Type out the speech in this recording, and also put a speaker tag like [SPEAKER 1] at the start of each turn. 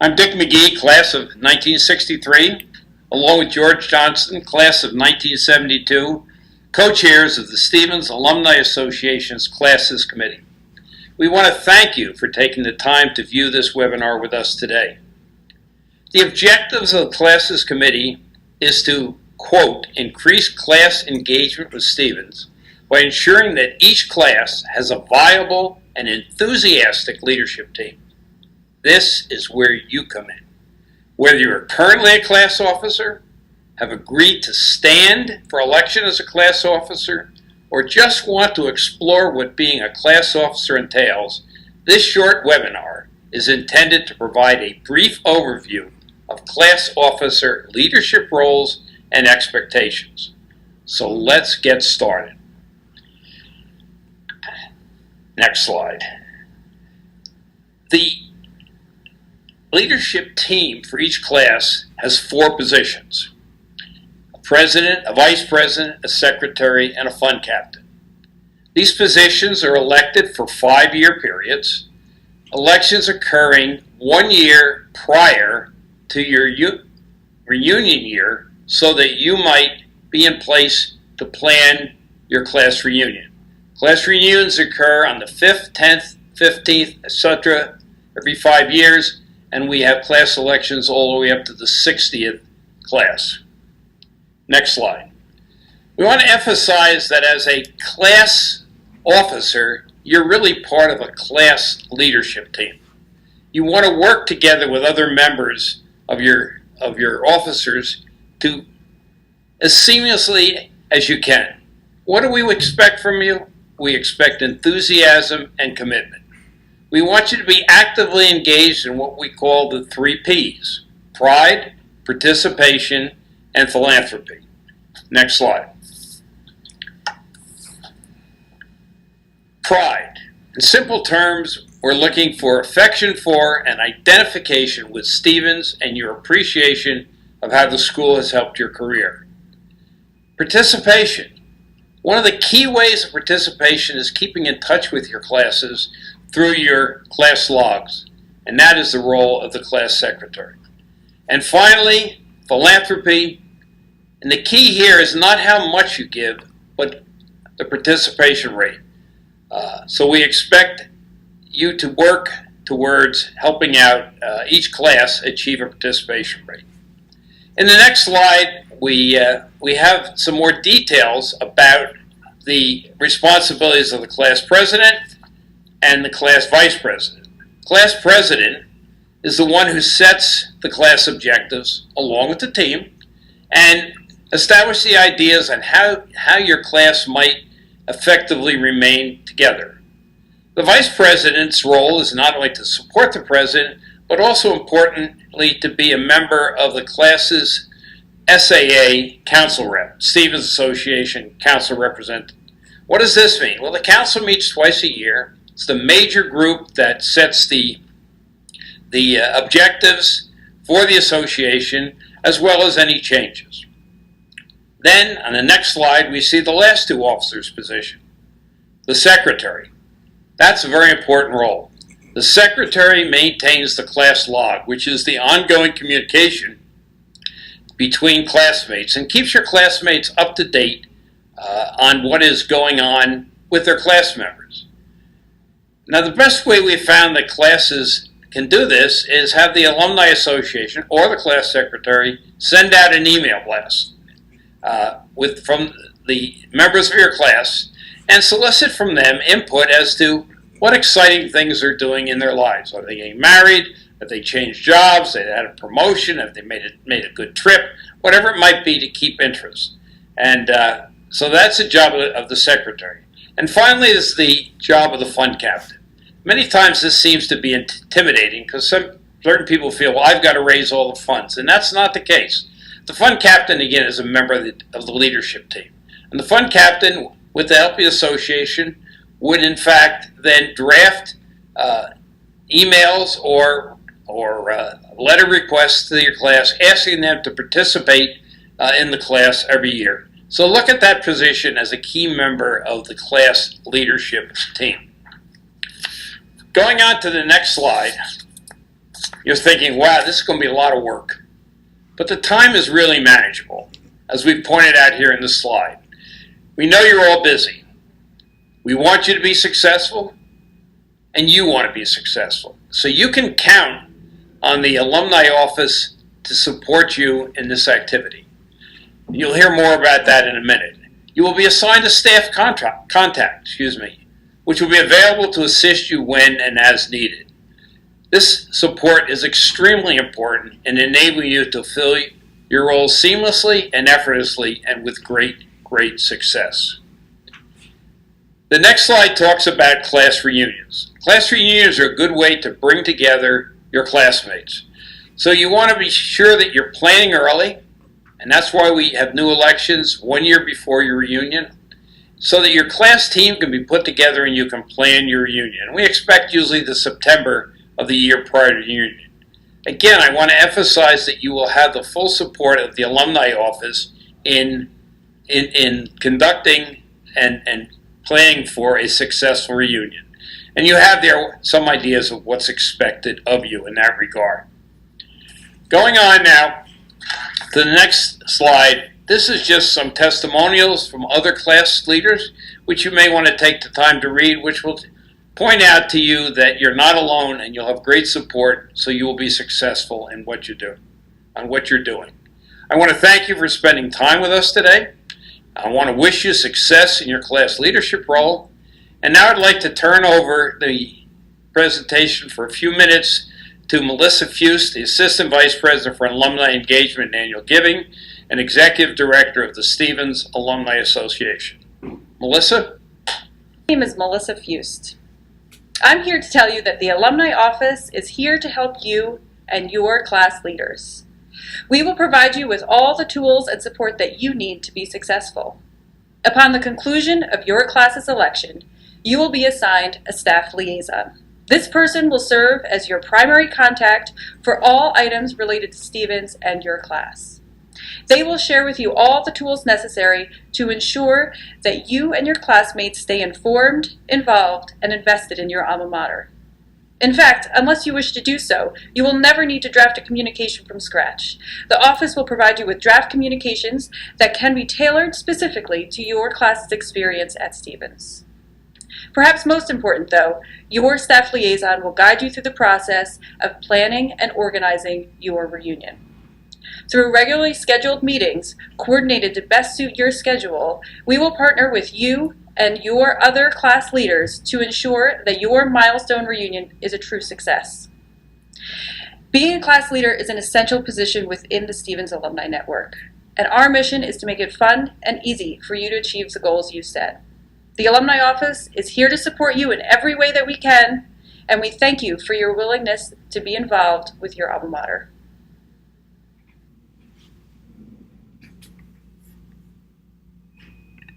[SPEAKER 1] I'm Dick McGee, class of 1963, along with George Johnson, class of 1972, co-chairs of the Stevens Alumni Association's Classes Committee. We want to thank you for taking the time to view this webinar with us today. The objectives of the Classes Committee is to, quote, increase class engagement with Stevens by ensuring that each class has a viable and enthusiastic leadership team. This is where you come in. Whether you're currently a class officer, have agreed to stand for election as a class officer, or just want to explore what being a class officer entails, this short webinar is intended to provide a brief overview of class officer leadership roles and expectations. So let's get started. Next slide. The leadership team for each class has 4 positions: a president, a vice president, a secretary, and a fund captain. These positions are elected for 5-year periods, elections occurring 1 year prior to your reunion year so that you might be in place to plan your class reunion. Class reunions occur on the 5th, 10th, 15th, etc. every 5 years, and we have class elections all the way up to the 60th class. Next slide. We want to emphasize that as a class officer, you're really part of a class leadership team. You want to work together with other members of your officers to as seamlessly as you can. What do we expect from you? We expect enthusiasm and commitment. We want you to be actively engaged in what we call the 3 Ps: pride, participation, and philanthropy. Next slide. Pride. In simple terms, we're looking for affection for and identification with Stevens and your appreciation of how the school has helped your career. Participation. One of the key ways of participation is keeping in touch with your classes through your class logs, and that is the role of the class secretary. And finally, philanthropy. And the key here is not how much you give, but the participation rate. So we expect you to work towards helping out each class achieve a participation rate. In the next slide, we have some more details about the responsibilities of the class president and the class vice president. Class president is the one who sets the class objectives along with the team and establish the ideas on how your class might effectively remain together. The vice president's role is not only to support the president, but also importantly to be a member of the class's SAA council rep, Stevens Association council representative. What does this mean? Well, the council meets twice a year. It's the major group that sets the objectives for the association as well as any changes. Then, on the next slide, we see the last 2 officers' position, the secretary. That's a very important role. The secretary maintains the class log, which is the ongoing communication between classmates, and keeps your classmates up to date on what is going on with their class members. Now, the best way we've found that classes can do this is have the Alumni Association or the class secretary send out an email blast from the members of your class and solicit from them input as to what exciting things they're doing in their lives. Are they getting married? Have they changed jobs? Have they had a promotion? Have they made a good trip? Whatever it might be to keep interest. And so that's the job of the secretary. And finally is the job of the fund captain. Many times this seems to be intimidating because certain people feel, well, I've got to raise all the funds. And that's not the case. The fund captain, again, is a member of the leadership team. And the fund captain, with the help of the association, would in fact then draft emails or letter requests to your class asking them to participate in the class every year. So look at that position as a key member of the class leadership team. Going on to the next slide, You're thinking, wow, this is going to be a lot of work. But the time is really manageable, as we've pointed out here in this slide. We know you're all busy. We want you to be successful, and you want to be successful. So you can count on the alumni office to support you in this activity. You'll hear more about that in a minute. You will be assigned a staff contact, which will be available to assist you when and as needed. This support is extremely important in enabling you to fill your role seamlessly and effortlessly and with great success. The next slide talks about class reunions. Class reunions are a good way to bring together your classmates. So you want to be sure that you're planning early, and that's why we have new elections 1 year before your reunion, so that your class team can be put together and you can plan your reunion. We expect usually the September of the year prior to reunion. Again, I want to emphasize that you will have the full support of the alumni office in conducting and planning for a successful reunion. And you have there some ideas of what's expected of you in that regard. Going on now to the next slide, this is just some testimonials from other class leaders, which you may want to take the time to read, which will point out to you that you're not alone and you'll have great support, so you will be successful in what you do, on what you're doing. I want to thank you for spending time with us today. I want to wish you success in your class leadership role. And now I'd like to turn over the presentation for a few minutes to Melissa Fust, the Assistant Vice President for Alumni Engagement and Annual Giving and Executive Director of the Stevens Alumni Association. Melissa?
[SPEAKER 2] My name is Melissa Fust. I'm here to tell you that the Alumni Office is here to help you and your class leaders. We will provide you with all the tools and support that you need to be successful. Upon the conclusion of your class's election, you will be assigned a staff liaison. This person will serve as your primary contact for all items related to Stevens and your class. They will share with you all the tools necessary to ensure that you and your classmates stay informed, involved, and invested in your alma mater. In fact, unless you wish to do so, you will never need to draft a communication from scratch. The office will provide you with draft communications that can be tailored specifically to your class's experience at Stevens. Perhaps most important, though, your staff liaison will guide you through the process of planning and organizing your reunion. Through regularly scheduled meetings, coordinated to best suit your schedule, we will partner with you and your other class leaders to ensure that your milestone reunion is a true success. Being a class leader is an essential position within the Stevens Alumni Network, and our mission is to make it fun and easy for you to achieve the goals you set. The Alumni Office is here to support you in every way that we can, and we thank you for your willingness to be involved with your alma mater.